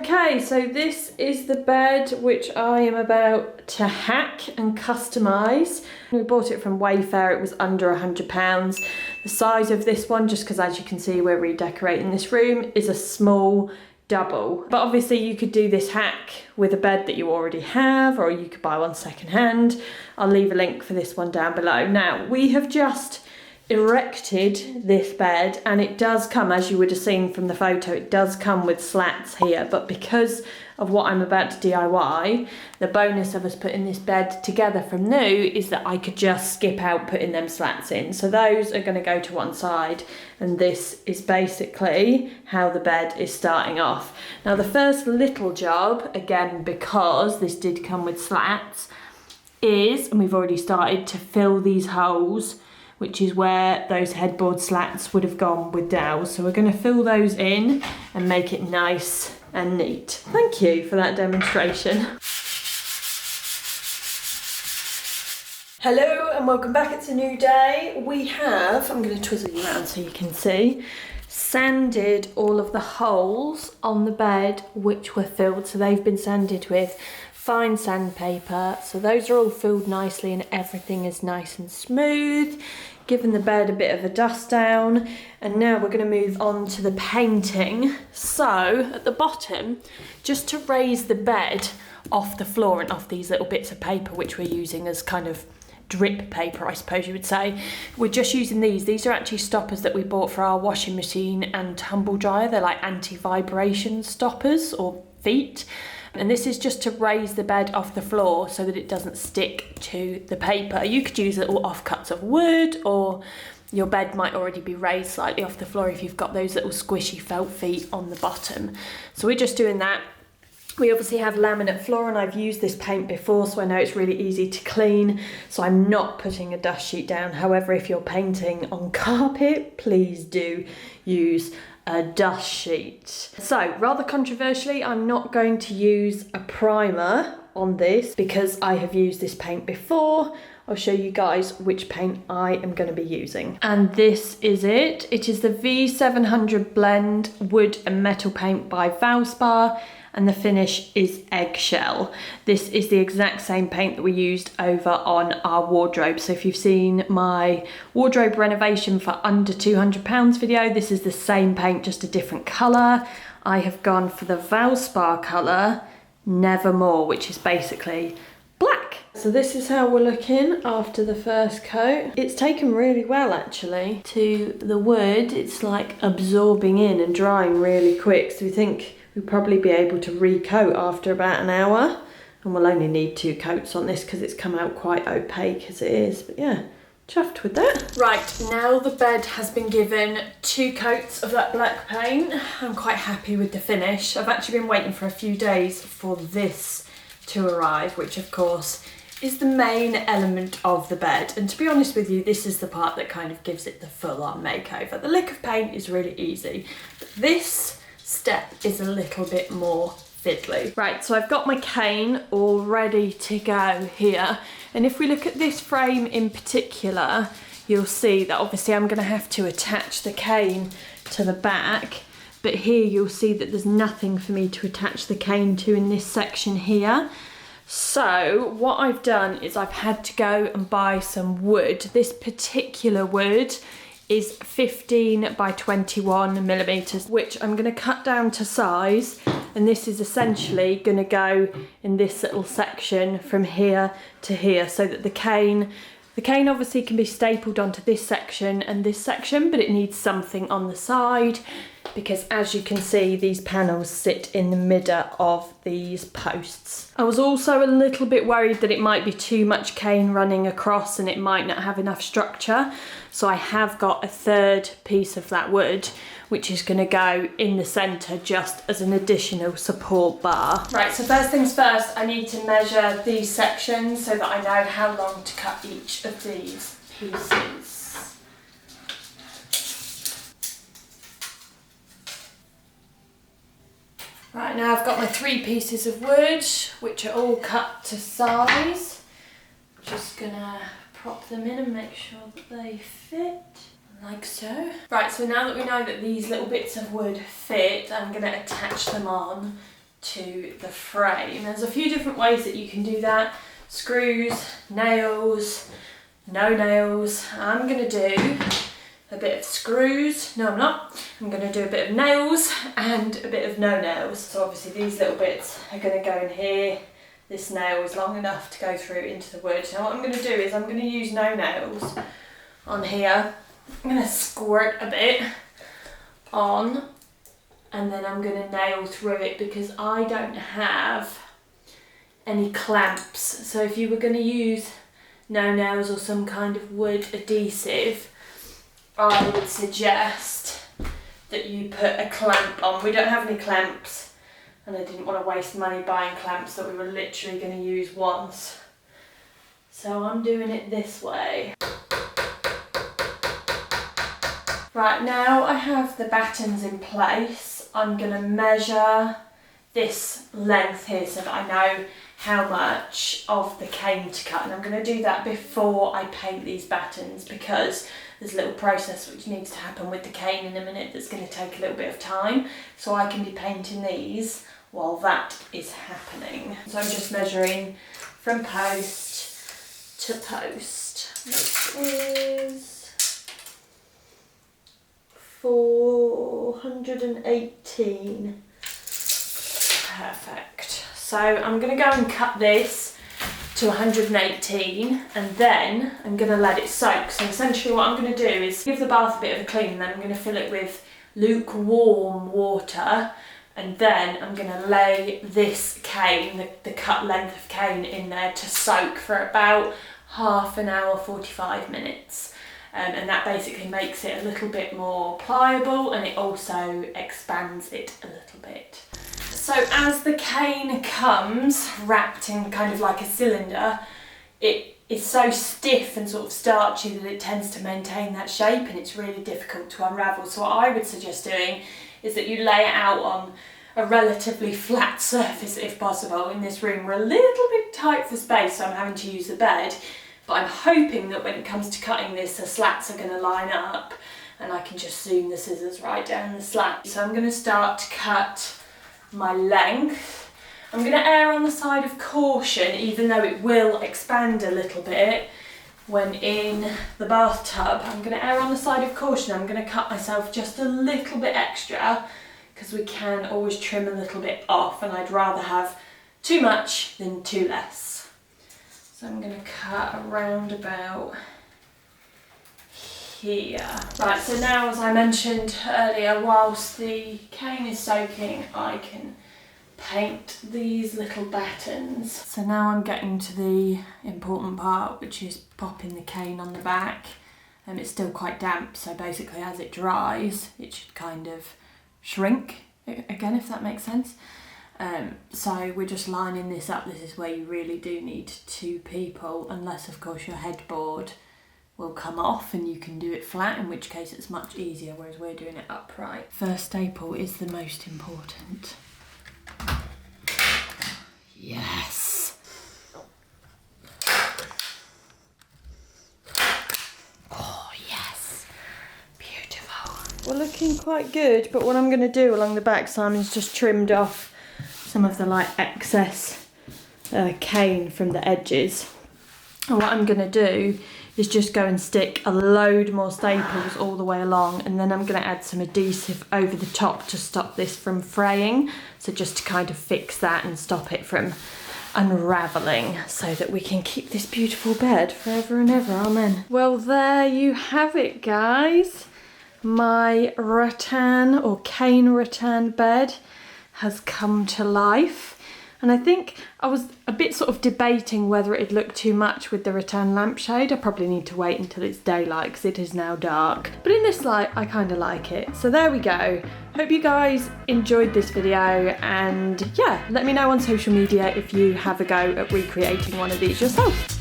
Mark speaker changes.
Speaker 1: Okay, so this is the bed which I am about to hack and customise. We bought it from Wayfair, it was under £100. The size of this one, just because as you can see we're redecorating this room, is a small double. But obviously you could do this hack with a bed that you already have, or you could buy one second hand. I'll leave a link for this one down below. Now, we have just erected this bed and it does come, as you would have seen from the photo, it does come with slats here, but because of what I'm about to DIY, the bonus of us putting this bed together from new is that I could just skip out putting them slats in. So those are going to go to one side, and this is basically how the bed is starting off. Now the first little job, again because this did come with slats, is, and we've already started to fill these holes, which is where those headboard slats would have gone with dowels. So we're going to fill those in and make it nice and neat. Thank you for that demonstration. Hello and welcome back, it's a new day. We have, I'm going to twizzle you around so you can see, sanded all of the holes on the bed which were filled. So they've been sanded with fine sandpaper, so those are all filled nicely and everything is nice and smooth, giving the bed a bit of a dust down. And now we're going to move on to the painting. So at the bottom, just to raise the bed off the floor and off these little bits of paper which we're using as kind of drip paper, I suppose you would say, we're just using these are actually stoppers that we bought for our washing machine and tumble dryer. They're like anti-vibration stoppers or feet. And this is just to raise the bed off the floor so that it doesn't stick to the paper. You could use little offcuts of wood, or your bed might already be raised slightly off the floor if you've got those little squishy felt feet on the bottom. So we're just doing that. We obviously have laminate floor and I've used this paint before, so I know it's really easy to clean, so I'm not putting a dust sheet down. However, if you're painting on carpet, please do use a dust sheet. So rather controversially, I'm not going to use a primer on this because I have used this paint before. I'll show you guys which paint I am going to be using. And this is it. It is the V700 blend wood and metal paint by Valspar, and the finish is eggshell. This is the exact same paint that we used over on our wardrobe. So if you've seen my wardrobe renovation for under £200 video, this is the same paint, just a different colour. I have gone for the Valspar colour, Nevermore, which is basically black. So this is how we're looking after the first coat. It's taken really well actually to the wood. It's like absorbing in and drying really quick. So we think we'll probably be able to recoat after about an hour, and we'll only need 2 coats on this because it's come out quite opaque as it is. But yeah, chuffed with that. Right, now the bed has been given 2 coats of that black paint. I'm quite happy with the finish. I've actually been waiting for a few days for this to arrive, which of course is the main element of the bed. And to be honest with you, this is the part that kind of gives it the full-on makeover. The lick of paint is really easy, but this step is a little bit more fiddly. Right, so I've got my cane all ready to go here. And if we look at this frame in particular, you'll see that obviously I'm going to have to attach the cane to the back. But here you'll see that there's nothing for me to attach the cane to in this section here. So what I've done is I've had to go and buy some wood. This particular wood is 15 by 21 millimeters, which I'm going to cut down to size, and this is essentially going to go in this little section from here to here, so that the cane obviously can be stapled onto this section and this section, but it needs something on the side because, as you can see, these panels sit in the middle of these posts. I was also a little bit worried that it might be too much cane running across and it might not have enough structure, so I have got a 3rd piece of that wood which is going to go in the centre just as an additional support bar. Right, so first things first, I need to measure these sections so that I know how long to cut each of these pieces. Right, now I've got my 3 pieces of wood, which are all cut to size. Just gonna prop them in and make sure that they fit, like so. Right, so now that we know that these little bits of wood fit, I'm gonna attach them on to the frame. There's a few different ways that you can do that. Screws, nails, no nails. I'm going to do a bit of screws. No, I'm not. I'm going to do a bit of nails and a bit of no nails. So obviously these little bits are going to go in here. This nail is long enough to go through into the wood. Now what I'm going to do is I'm going to use no nails on here. I'm going to squirt a bit on, and then I'm going to nail through it because I don't have any clamps. So if you were going to use no nails or some kind of wood adhesive, I would suggest that you put a clamp on. We don't have any clamps, and I didn't want to waste money buying clamps that we were literally going to use once. So I'm doing it this way. Right, now I have the battens in place. I'm going to measure this length here so that I know how much of the cane to cut, and I'm going to do that before I paint these battens because there's a little process which needs to happen with the cane in a minute that's going to take a little bit of time, so I can be painting these while that is happening. So I'm just measuring from post to post, which is 418. Perfect. So I'm going to go and cut this to 118, and then I'm going to let it soak. So essentially what I'm going to do is give the bath a bit of a clean, and then I'm going to fill it with lukewarm water, and then I'm going to lay this cane, the cut length of cane, in there to soak for about half an hour, 45 minutes. And that basically makes it a little bit more pliable, and it also expands it a little bit. So as the cane comes wrapped in kind of like a cylinder, it is so stiff and sort of starchy that it tends to maintain that shape, and it's really difficult to unravel. So what I would suggest doing is that you lay it out on a relatively flat surface if possible. In this room we're a little bit tight for space, so I'm having to use the bed. But I'm hoping that when it comes to cutting this, the slats are going to line up and I can just zoom the scissors right down the slat. So I'm going to start to cut my length. I'm going to err on the side of caution, even though it will expand a little bit when in the bathtub. I'm going to err on the side of caution. I'm going to cut myself just a little bit extra because we can always trim a little bit off, and I'd rather have too much than too less. So I'm going to cut around about here. Right, so now, as I mentioned earlier, whilst the cane is soaking, I can paint these little battens. So now I'm getting to the important part, which is popping the cane on the back. And it's still quite damp, so basically as it dries, it should kind of shrink again, if that makes sense. So we're just lining this up. This is where you really do need two people, unless of course your headboard will come off and you can do it flat, in which case it's much easier, whereas we're doing it upright. First staple is the most important. Yes! Oh yes! Beautiful. We're looking quite good, but what I'm going to do along the back, Simon's just trimmed off some of the like excess cane from the edges, and what I'm going to do is just go and stick a load more staples all the way along, and then I'm going to add some adhesive over the top to stop this from fraying, so just to kind of fix that and stop it from unravelling, so that we can keep this beautiful bed forever and ever. Amen. Well, there you have it, guys. My rattan or cane rattan bed has come to life, and I think I was a bit sort of debating whether it'd look too much with the rattan lampshade. I probably need to wait until it's daylight because it is now dark, but in this light I kind of like it. So there we go. Hope you guys enjoyed this video, and yeah, let me know on social media if you have a go at recreating one of these yourself.